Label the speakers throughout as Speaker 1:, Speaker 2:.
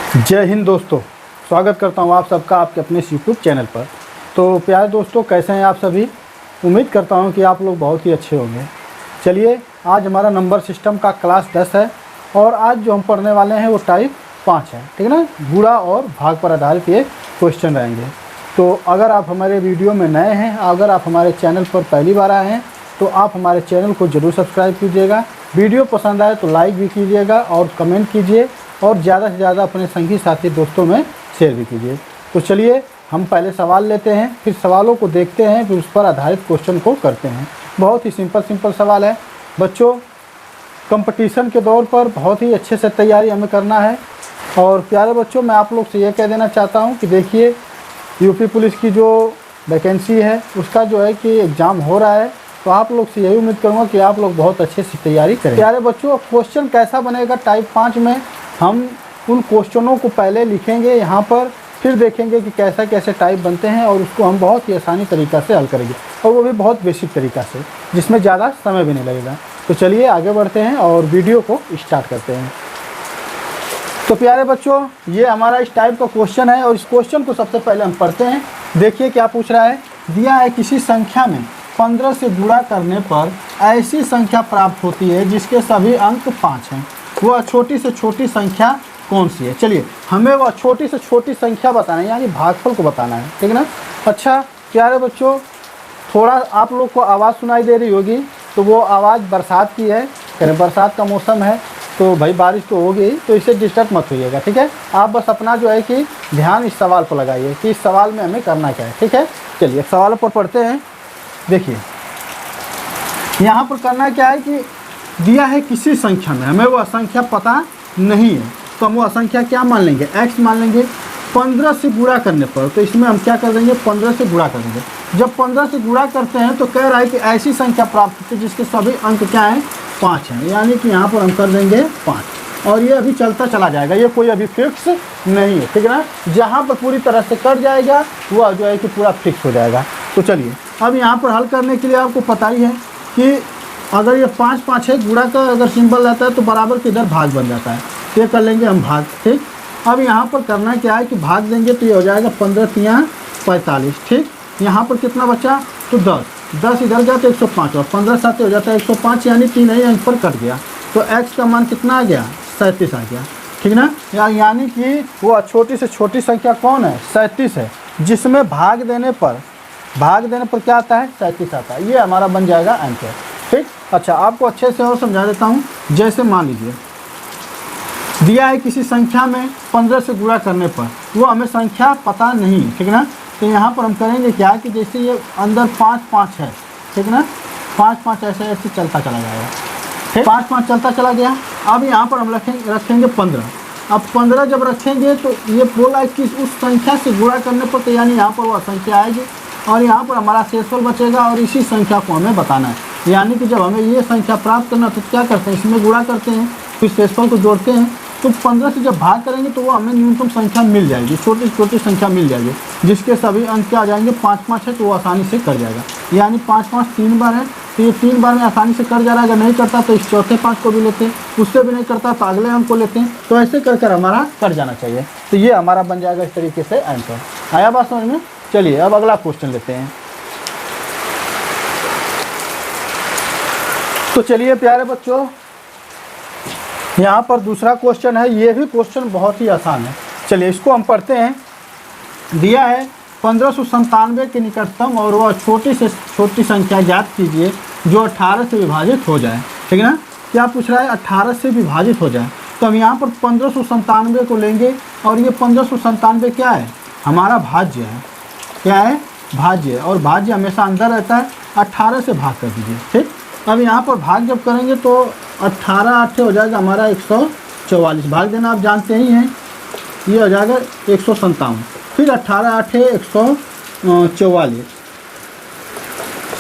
Speaker 1: जय हिंद दोस्तों, स्वागत करता हूं आप सबका आपके अपने यूट्यूब चैनल पर। तो प्यारे दोस्तों, कैसे हैं आप सभी? उम्मीद करता हूं कि आप लोग बहुत ही अच्छे होंगे। चलिए, आज हमारा नंबर सिस्टम का क्लास 10 है और आज जो हम पढ़ने वाले हैं वो टाइप 5 है, ठीक है ना। गुणा और भाग पर आधारित ये क्वेश्चन रहेंगे। तो अगर आप हमारे वीडियो में नए हैं, अगर आप हमारे चैनल पर पहली बार आए हैं तो आप हमारे चैनल को ज़रूर सब्सक्राइब कीजिएगा। वीडियो पसंद आए तो लाइक भी कीजिएगा और कमेंट कीजिए और ज़्यादा से ज़्यादा अपने संगी साथी दोस्तों में शेयर भी कीजिए। तो चलिए, हम पहले सवाल लेते हैं, फिर सवालों को देखते हैं, फिर उस पर आधारित क्वेश्चन को करते हैं। बहुत ही सिंपल सवाल है बच्चों। कंपटीशन के दौर पर बहुत ही अच्छे से तैयारी हमें करना है। और प्यारे बच्चों, मैं आप लोग से ये कह देना चाहता हूँ कि देखिए, यूपी पुलिस की जो वैकेंसी है उसका जो है कि एग्ज़ाम हो रहा है, तो आप लोग से यही उम्मीद करूँगा कि आप लोग बहुत अच्छे से तैयारी करें। प्यारे बच्चों, क्वेश्चन कैसा बनेगा टाइप 5 में, हम उन क्वेश्चनों को पहले लिखेंगे यहाँ पर, फिर देखेंगे कि कैसा कैसे टाइप बनते हैं और उसको हम बहुत ही आसानी तरीक़ा से हल करेंगे, और वो भी बहुत बेसिक तरीक़ा से, जिसमें ज़्यादा समय भी नहीं लगेगा। तो चलिए आगे बढ़ते हैं और वीडियो को स्टार्ट करते हैं। तो प्यारे बच्चों, ये हमारा इस टाइप का क्वेश्चन है और इस क्वेश्चन को सबसे पहले हम पढ़ते हैं। देखिए क्या पूछ रहा है। दिया है किसी संख्या में 15 से गुणा करने पर ऐसी संख्या प्राप्त होती है जिसके सभी अंक 5 हैं। वह छोटी से छोटी संख्या कौन सी है? चलिए, हमें वह छोटी से छोटी संख्या बताना है, यानी भागफल को बताना है, ठीक है ना। अच्छा प्यारे बच्चों, थोड़ा आप लोग को आवाज़ सुनाई दे रही होगी, तो वो आवाज़ बरसात की है। बरसात का मौसम है तो भाई बारिश तो होगी, तो इससे डिस्टर्ब मत होइएगा, ठीक है। आप बस अपना जो है कि ध्यान इस सवाल पर लगाइए कि इस सवाल में हमें करना क्या है, ठीक है। चलिए सवालों पर पढ़ते हैं। देखिए यहाँ पर करना क्या है कि दिया है किसी संख्या में, हमें वो असंख्या पता नहीं है, तो हम वो असंख्या क्या मान लेंगे, x मान लेंगे। 15 से गुणा करने पर, तो इसमें हम क्या कर देंगे, 15 से गुणा करेंगे। जब 15 से गुणा करते हैं तो कह रहा है कि ऐसी संख्या प्राप्त होती है जिसके सभी अंक क्या हैं, 5 हैं, यानी कि यहाँ पर हम कर देंगे 5। और ये अभी चलता चला जाएगा, ये कोई अभी फिक्स नहीं है, ठीक है ना। जहाँ पर पूरी तरह से कट जाएगा वो जो है कि पूरा फिक्स हो जाएगा। तो चलिए, अब यहाँ पर हल करने के लिए आपको पता ही है कि अगर ये 5 5 है, गुणा का अगर सिंबल रहता है तो बराबर के इधर भाग बन जाता है, तो ये कर लेंगे हम भाग, ठीक। अब यहाँ पर करना क्या है कि भाग देंगे तो ये हो जाएगा 15 तिया 45, ठीक। यहाँ पर कितना बचा, तो 10 इधर गया तो 105 और 15 साथ हो जाता है 105, यानी 3 ही अंक पर कट गया। तो x का मान कितना आ गया, 37 आ गया, ठीक ना। यानी कि वो छोटी से छोटी संख्या कौन है, 37 है, जिसमें भाग देने पर क्या आता है, 37 आता है। ये हमारा बन जाएगा आंसर, ठीक। अच्छा, आपको अच्छे से और समझा देता हूँ। जैसे मान लीजिए दिया है किसी संख्या में 15 से गुणा करने पर, वो हमें संख्या पता नहीं है, ठीक ना। तो यहाँ पर हम करेंगे क्या कि जैसे ये अंदर 5 5 है, ठीक ना, 5 5 ऐसे चलता चला जाएगा, ठीक। 5 5 चलता चला गया। अब यहाँ पर हम रखेंगे 15। अब 15 जब रखेंगे तो ये बोला है कि उस संख्या से गुणा करने पर, तो यानी यहाँ पर वो संख्या आएगी और यहाँ पर हमारा शेषफल बचेगा और इसी संख्या को हमें बताना है। यानी कि जब हमें ये संख्या प्राप्त करना तो क्या करते हैं, इसमें गुणा करते हैं, फिर शेषफल को जोड़ते हैं। तो 15 से जब भाग करेंगे तो वो हमें न्यूनतम संख्या मिल जाएगी, छोटी से छोटी संख्या मिल जाएगी, जिसके सभी अंक क्या आ जाएंगे, 5 5 है, तो वो आसानी से कट जाएगा। यानी 5 5 3 बार है, तो ये 3 बार में आसानी से कट जा रहा है। अगर नहीं करता तो इस चौथे 5 को भी लेते हैं, उससे भी नहीं करता तो अगले अंक को लेते हैं। तो ऐसे कर हमारा कट जाना चाहिए। तो ये हमारा बन जाएगा इस तरीके से आंसर। आया बात समझ में? चलिए अब अगला क्वेश्चन लेते हैं। तो चलिए प्यारे बच्चों, यहाँ पर दूसरा क्वेश्चन है। ये भी क्वेश्चन बहुत ही आसान है। चलिए इसको हम पढ़ते हैं। दिया है 1597 के निकटतम और वह छोटी से छोटी संख्या ज्ञात कीजिए जो 18 से विभाजित हो जाए, ठीक है ना। क्या पूछ रहा है, 18 से विभाजित हो जाए। तो हम यहाँ पर 1597 को लेंगे और ये 1597 क्या है, हमारा भाज्य है। क्या है, भाज्य है, और भाज्य हमेशा अंदर रहता है। 18 से भाग कर दीजिए, ठीक। अब यहाँ पर भाग जब करेंगे तो 18 8 हो जाएगा हमारा 144, भाग देना आप जानते ही हैं, ये हो जाएगा 157। फिर 18 8 144,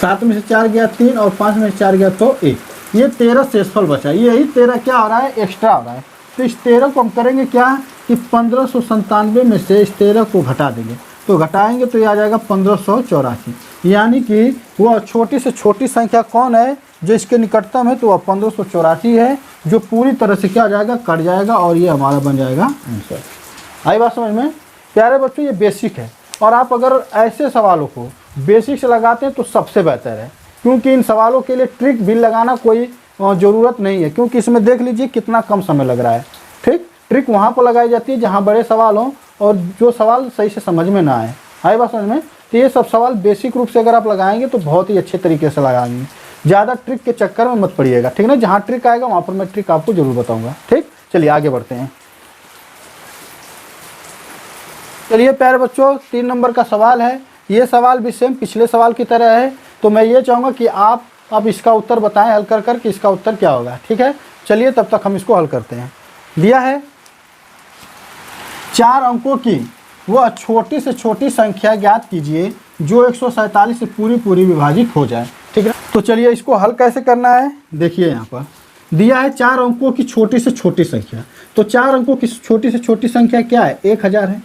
Speaker 1: 7 में से 4 गया 3 और 5 में से 4 गया तो 1। ये 13 शेषफल बचा। यही 13 क्या हो रहा है, एक्स्ट्रा हो रहा है। तो इस 13 को हम करेंगे क्या कि 1597 में से इस 13 को घटा देंगे, तो घटाएंगे तो ये आ जाएगा 1584। यानी कि वह छोटी से छोटी संख्या कौन है जो इसके निकटतम है, तो वह 1584 है, जो पूरी तरह से क्या हो जाएगा, कट जाएगा, और ये हमारा बन जाएगा आंसर। आई बात समझ में? प्यारे बच्चों ये बेसिक है, और आप अगर ऐसे सवालों को बेसिक से लगाते हैं तो सबसे बेहतर है, क्योंकि इन सवालों के लिए ट्रिक भी लगाना कोई ज़रूरत नहीं है, क्योंकि इसमें देख लीजिए कितना कम समय लग रहा है। ठीक, ट्रिक वहाँ पर लगाई जाती है जहाँ बड़े सवाल हों और जो सवाल सही से समझ में ना आए। आई बात समझ में? तो ये सब सवाल बेसिक रूप से अगर आप लगाएंगे तो बहुत ही अच्छे तरीके से लगाएंगे, ज़्यादा ट्रिक के चक्कर में मत पड़िएगा। ठीक ना, जहाँ ट्रिक आएगा वहाँ पर मैं ट्रिक आपको ज़रूर बताऊँगा। ठीक, चलिए आगे बढ़ते हैं। चलिए प्यारे बच्चों, 3 नंबर का सवाल है। ये सवाल भी सेम पिछले सवाल की तरह है, तो मैं ये चाहूँगा कि आप अब इसका उत्तर बताएं हल कर कर कि इसका उत्तर क्या होगा। ठीक है, चलिए तब तक हम इसको हल करते हैं। दिया है 4 अंकों की वह छोटी से छोटी संख्या ज्ञात कीजिए जो 147 से पूरी विभाजित हो जाए। ठीक है, तो चलिए इसको हल कैसे करना है। देखिए यहाँ पर दिया है 4 अंकों की छोटी से छोटी संख्या, तो 4 अंकों की छोटी से छोटी संख्या क्या है? 1000 है।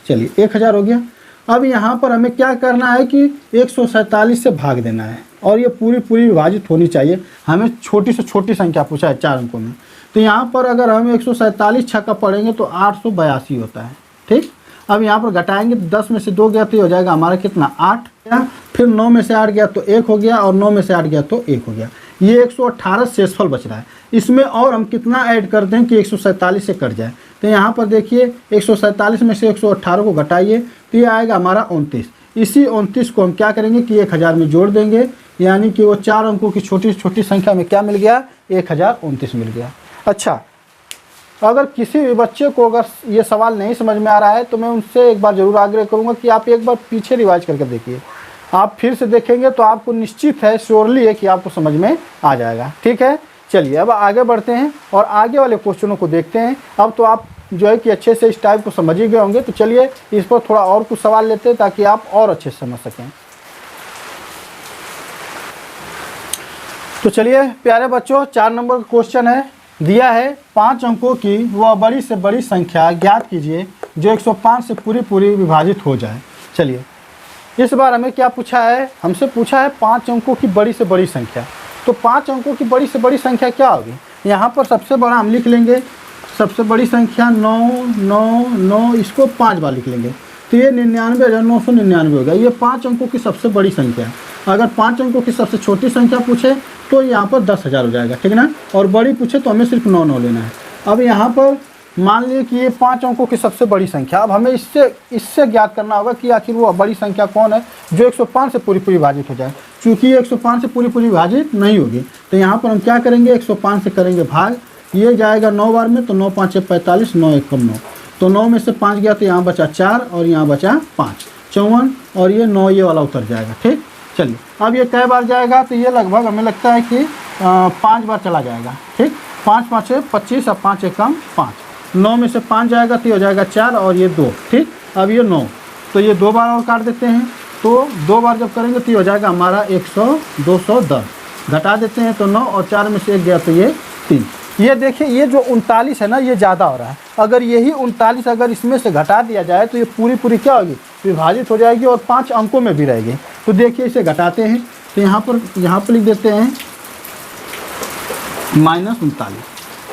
Speaker 1: चलिए 1000 हो गया। अब यहाँ पर हमें क्या करना है कि 147 से भाग देना है, और ये पूरी विभाजित होनी चाहिए। हमें छोटी से छोटी संख्या पूछा है 4 अंकों में, तो यहाँ पर अगर हम 147 छक्का पढ़ेंगे तो 882 होता है। ठीक, अब यहाँ पर घटाएंगे तो 10 में से 2 गया तो हो जाएगा हमारा कितना? 8 गया, फिर 9 में से 8 गया तो 1 हो गया, और 9 में से 8 गया तो 1 हो गया। ये 118 शेषफल बच रहा है। इसमें और हम कितना ऐड कर दें कि 147 से कट जाए, तो यहाँ पर देखिए 147 में से 118 को घटाइए तो ये आएगा हमारा 29। इसी 29 को हम क्या करेंगे कि 1000 में जोड़ देंगे, यानी कि वो 4 अंकों की छोटी से छोटी संख्या में क्या मिल गया? 1029 मिल गया। अच्छा, अगर किसी भी बच्चे को अगर ये सवाल नहीं समझ में आ रहा है तो मैं उनसे एक बार ज़रूर आग्रह करूँगा कि आप एक बार पीछे रिवाइज करके देखिए। आप फिर से देखेंगे तो आपको निश्चित है, श्योरली है कि आपको समझ में आ जाएगा। ठीक है, चलिए अब आगे बढ़ते हैं और आगे वाले क्वेश्चनों को देखते हैं। अब तो आप जो है कि अच्छे से इस टाइप को समझ ही गए होंगे, तो चलिए इस पर थोड़ा और कुछ सवाल लेते हैं ताकि आप और अच्छे से समझ सकें। तो चलिए प्यारे बच्चों, 4 नंबर का क्वेश्चन है। दिया है 5 अंकों की वह बड़ी से बड़ी संख्या ज्ञात कीजिए जो 105 से पूरी विभाजित हो जाए। चलिए इस बार हमें क्या पूछा है? हमसे पूछा है 5 अंकों की बड़ी से बड़ी संख्या। तो 5 अंकों की बड़ी से बड़ी संख्या क्या होगी? यहाँ पर सबसे बड़ा हम लिख लेंगे, सबसे बड़ी संख्या 999, इसको 5 बार लिख लेंगे तो ये 99,999 होगा। ये 5 अंकों की सबसे बड़ी संख्या है। अगर 5 अंकों की सबसे छोटी संख्या पूछे तो यहाँ पर 10,000 हो जाएगा। ठीक ना, और बड़ी पूछे तो हमें सिर्फ 9 लेना है। अब यहाँ पर मान लिए कि ये 5 अंकों की सबसे बड़ी संख्या, अब हमें इससे ज्ञात करना होगा कि आखिर वो बड़ी संख्या कौन है जो 105 से पूरी विभाजित हो जाए। चूँकि 105 से पूरी विभाजित नहीं होगी तो यहाँ पर हम क्या करेंगे? 105 से करेंगे भाग, ये जाएगा 9 बार में, तो 9 5 45, 9 1 9, तो 9 में से 5 गया तो यहाँ बचा 4 और यहाँ बचा 5, 54, और ये 9 ये वाला उतर जाएगा। ठीक, चलिए अब ये कै बार जाएगा? तो ये लगभग हमें लगता है कि 5 बार चला जाएगा। ठीक, 5 5 25 और 5 1 5, 9 में से 5 जाएगा तो हो जाएगा 4 और ये 2। ठीक, अब ये 9, तो ये 2 बार और काट देते हैं, तो 2 बार जब करेंगे तो ये हो जाएगा हमारा 100 210, घटा देते हैं तो 9 और 4 में से 1 गया तो ये 3। ये देखिए ये जो 39 है ना, ये ज़्यादा हो रहा है। अगर यही 39 अगर इसमें से घटा दिया जाए तो ये पूरी क्या होगी? विभाजित हो जाएगी और 5 अंकों में भी रहेगी। तो देखिए इसे घटाते हैं तो यहाँ पर लिख देते हैं -39,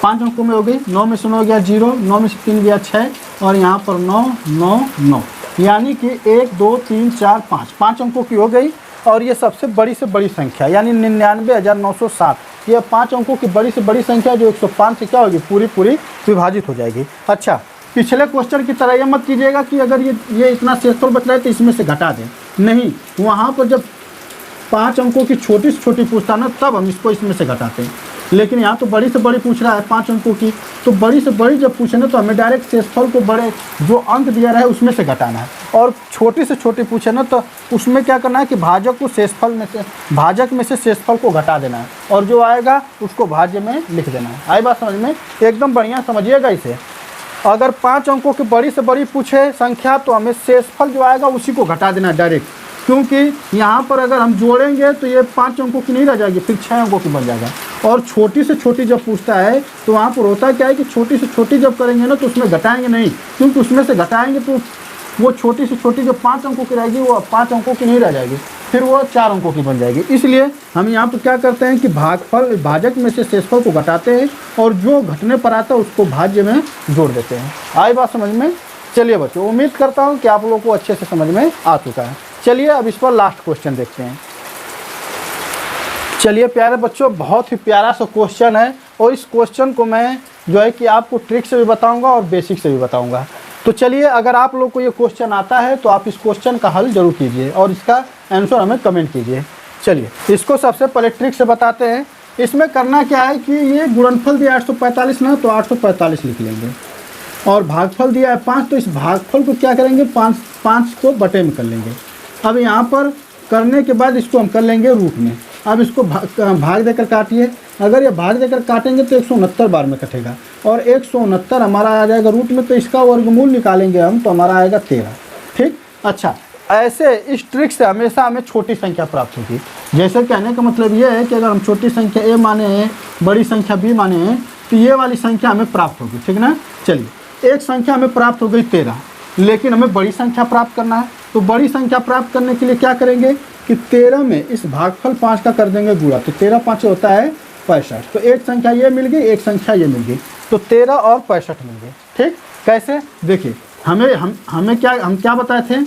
Speaker 1: 5 अंकों में हो गई। 9 में से 9 गया 0, 9 में से 3 गया 6, और यहाँ पर 9 9 9, यानी कि 1 2 3 4 5 अंकों की हो गई। और ये सबसे बड़ी से बड़ी संख्या यानी 99,907, ये 5 अंकों की बड़ी से बड़ी संख्या जो 105 से क्या होगी? पूरी विभाजित हो जाएगी। अच्छा, पिछले क्वेश्चन की तरह ये मत कीजिएगा कि अगर ये इतना शेषफल बच रहा है तो इसमें से घटा दें, नहीं। वहाँ पर जब 5 अंकों की छोटी से छोटी पूछता ना, तब हम इसको इसमें से घटाते हैं। लेकिन यहाँ तो बड़ी से बड़ी पूछ रहा है 5 अंकों की, तो बड़ी से बड़ी जब पूछे ना तो हमें डायरेक्ट शेषफल को बड़े जो अंक दिया रहा है उसमें से घटाना है। और छोटी से छोटी पूछे ना तो उसमें क्या करना है कि भाजक को शेषफल में से भाजक में से शेषफल को घटा देना है, और जो आएगा उसको भाज्य में लिख देना है। आई बात समझ में? एकदम बढ़िया समझिएगा इसे। अगर 5 अंकों की बड़ी से बड़ी पूछे संख्या तो हमें शेषफल जो आएगा उसी को घटा देना है डायरेक्ट, क्योंकि यहाँ पर अगर हम जोड़ेंगे तो ये 5 अंकों की नहीं रह जाएगी, फिर 6 अंकों की बन जाएगा। और छोटी से छोटी जब पूछता है तो वहाँ पर होता क्या है कि छोटी से छोटी जब करेंगे ना तो उसमें घटाएंगे नहीं, क्योंकि उसमें से घटाएंगे तो वो छोटी से छोटी जो 5 अंकों की रहेगी वो 5 अंकों की नहीं रह जाएगी, फिर वो 4 अंकों की बन जाएगी। इसलिए हम यहाँ पर क्या करते हैं कि भागफल भाजक में से शेषफल को घटाते हैं और जो घटने पर आता है उसको भाज्य में जोड़ देते हैं। आई बात समझ में? चलिए बच्चों, उम्मीद करता हूँ कि आप लोगों को अच्छे से समझ में आ चुका है। चलिए अब इस पर लास्ट क्वेश्चन देखते हैं। चलिए प्यारे बच्चों, बहुत ही प्यारा सा क्वेश्चन है और इस क्वेश्चन को मैं जो है कि आपको ट्रिक से भी बताऊंगा और बेसिक से भी बताऊंगा। तो चलिए, अगर आप लोग को ये क्वेश्चन आता है तो आप इस क्वेश्चन का हल जरूर कीजिए और इसका आंसर हमें कमेंट कीजिए। चलिए इसको सबसे पहले ट्रिक से बताते हैं। इसमें करना क्या है कि ये गुणनफल दिया 845 ना, तो 845 लिख लेंगे और भागफल दिया है 5, तो इस भागफल को क्या करेंगे 5 को बटे में कर लेंगे। अब यहाँ पर करने के बाद इसको हम कर लेंगे रूट में। अब इसको भाग देकर काटिए। अगर ये भाग देकर काटेंगे तो 169 बार में कटेगा और 169 हमारा आ जाएगा रूट में, तो इसका वर्गमूल निकालेंगे हम तो हमारा आएगा 13। ठीक, अच्छा ऐसे इस ट्रिक से हमेशा हमें छोटी संख्या प्राप्त होगी। जैसे कहने का मतलब ये है कि अगर हम छोटी संख्या a माने हैं, बड़ी संख्या b माने हैं, तो ये वाली संख्या हमें प्राप्त होगी। ठीक ना। चलिए, एक संख्या हमें प्राप्त हो गई 13, लेकिन हमें बड़ी संख्या प्राप्त करना है। तो बड़ी संख्या प्राप्त करने के लिए क्या करेंगे कि 13 में इस भागफल 5 का कर देंगे गुणा, तो 13 5 होता है 65। तो एक संख्या ये मिल गई, एक संख्या ये मिल गई, तो 13 और 65 मिल गए। ठीक, कैसे देखिए, हम क्या बताए थे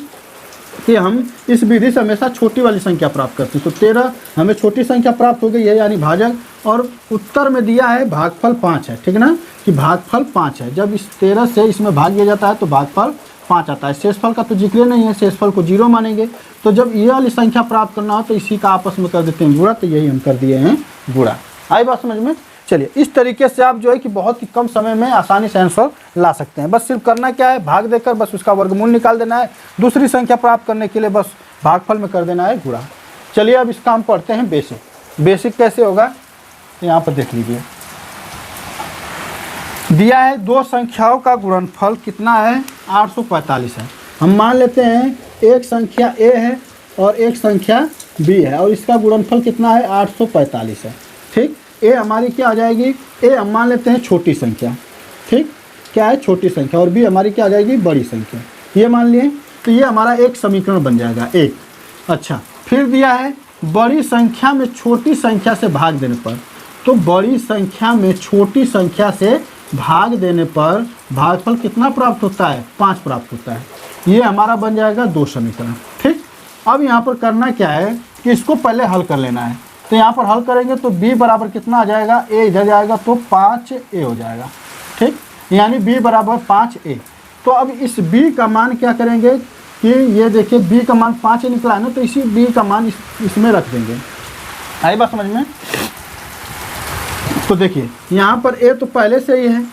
Speaker 1: कि हम इस विधि से हमेशा छोटी वाली संख्या प्राप्त करते हैं। तो 13 हमें छोटी संख्या प्राप्त हो गई है, यानी भाजक, और उत्तर में दिया है भागफल 5 है। ठीक ना, कि भागफल 5 है। जब इस 13 से इसमें भाग दिया जाता है तो भागफल 5 आता है। शेषफल का तो जिक्र नहीं है, शेषफल को 0 मानेंगे। तो जब ये वाली संख्या प्राप्त करना हो तो इसी का आपस में कर देते हैं गुणा, तो यही हम कर दिए हैं गुणा। आई बात समझ में? चलिए, इस तरीके से आप जो है कि बहुत ही कम समय में आसानी से आंसर ला सकते हैं। बस सिर्फ करना क्या है, भाग देकर बस उसका वर्गमूल निकाल देना है। दूसरी संख्या प्राप्त करने के लिए बस भागफल में कर देना है गुणा। चलिए अब इसका हम पढ़ते हैं बेसिक। बेसिक कैसे होगा, तो यहाँ पर देख लीजिए। दिया है दो संख्याओं का गुणनफल कितना है, 845 है। हम मान लेते हैं एक संख्या a है और एक संख्या b है और इसका गुणनफल कितना है, 845 है। ठीक, a हमारी क्या आ जाएगी, a हम मान लेते हैं छोटी संख्या। ठीक, क्या है, छोटी संख्या, और b हमारी क्या आ जाएगी, बड़ी संख्या। ये मान लिए, तो ये हमारा एक समीकरण बन जाएगा एक। अच्छा, फिर दिया है बड़ी संख्या में छोटी संख्या से भाग देने पर, तो बड़ी संख्या में छोटी संख्या से भाग देने पर भागफल कितना प्राप्त होता है, 5 प्राप्त होता है। ये हमारा बन जाएगा 2 समीकरण। ठीक, अब यहाँ पर करना क्या है कि इसको पहले हल कर लेना है। तो यहाँ पर हल करेंगे तो b बराबर कितना आ जाएगा, a इधर जाएगा तो 5a हो जाएगा। ठीक, यानी b बराबर 5a। तो अब इस b का मान क्या करेंगे कि ये देखिए b का मान 5 निकला है ना, तो इसी b का मान इसमें रख देंगे। आई बात समझ में? तो देखिए यहाँ पर a तो पहले से ही है,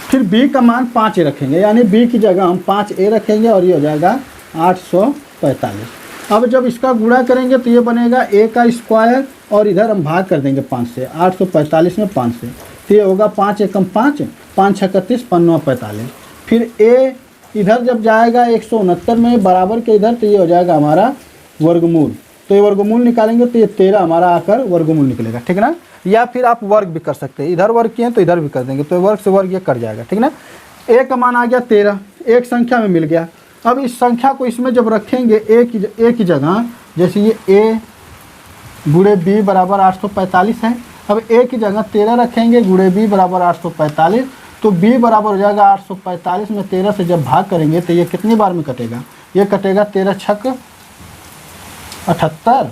Speaker 1: फिर b का मान 5a रखेंगे, यानी b की जगह हम 5a रखेंगे और ये हो जाएगा 845। अब जब इसका गुणा करेंगे तो ये बनेगा a का स्क्वायर और इधर हम भाग कर देंगे 5 से, 845 में 5 से, तो ये होगा 5 एकम 5, 5 36, 5 9 45। फिर a इधर जब जाएगा 169 में बराबर के इधर, तो ये हो जाएगा हमारा वर्गमूल। तो ये वर्गमूल निकालेंगे तो ये 13 हमारा आकर वर्गमूल निकलेगा। ठीक ना, या फिर आप वर्ग भी कर सकते हैं, इधर वर्ग किए तो इधर भी कर देंगे, तो वर्ग से वर्ग ये कट जाएगा। ठीक ना, a का मान आ गया 13, एक संख्या में मिल गया। अब इस संख्या को इसमें जब रखेंगे a की जगह, जैसे ये a गुणे b बराबर 845 है, अब a की जगह 13 रखेंगे गुणे b बराबर 845, तो b बराबर हो जाएगा 845 में 13 से जब भाग करेंगे तो ये कितनी बार में कटेगा, ये कटेगा 13 छक 78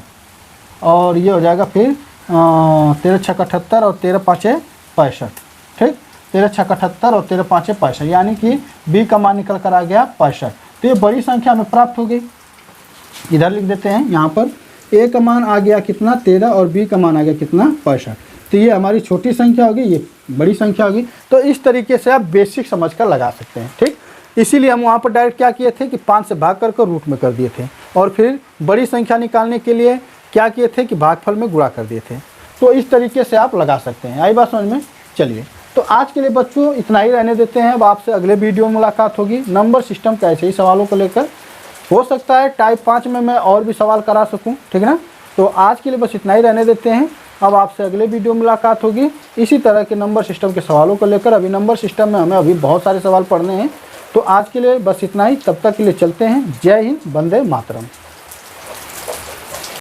Speaker 1: और ये हो जाएगा फिर 13 छक 78 और 13 पाँचे 65। ठीक, 13 छक 78 और 13 पाँचे 65, यानी कि b का मान निकल कर आ गया 65। तो ये बड़ी संख्या में प्राप्त हो गई। इधर लिख देते हैं, यहाँ पर a का मान आ गया कितना 13 और b का मान आ गया कितना 65। तो ये हमारी छोटी संख्या होगी, ये बड़ी संख्या होगी। तो इस तरीके से आप बेसिक समझ कर लगा सकते हैं। ठीक, इसीलिए हम वहाँ पर डायरेक्ट क्या किए थे कि 5 से भाग कर रूट में कर दिए थे, और फिर बड़ी संख्या निकालने के लिए क्या किए थे कि भागफल में गुणा कर दिए थे। तो इस तरीके से आप लगा सकते हैं। आई बात समझ में? चलिए, तो आज के लिए बच्चों इतना ही रहने देते हैं। अब आपसे अगले वीडियो में मुलाकात होगी नंबर सिस्टम के ऐसे ही सवालों को लेकर। हो सकता है टाइप 5 में मैं और भी सवाल करा सकूं। ठीक है ना, तो आज के लिए बस इतना ही रहने देते हैं। अब आपसे अगले वीडियो में मुलाकात होगी इसी तरह के नंबर सिस्टम के सवालों को लेकर। अभी नंबर सिस्टम में हमें अभी बहुत सारे सवाल पढ़ने हैं। तो आज के लिए बस इतना ही, तब तक के लिए चलते हैं। जय हिंद, वंदे मातरम।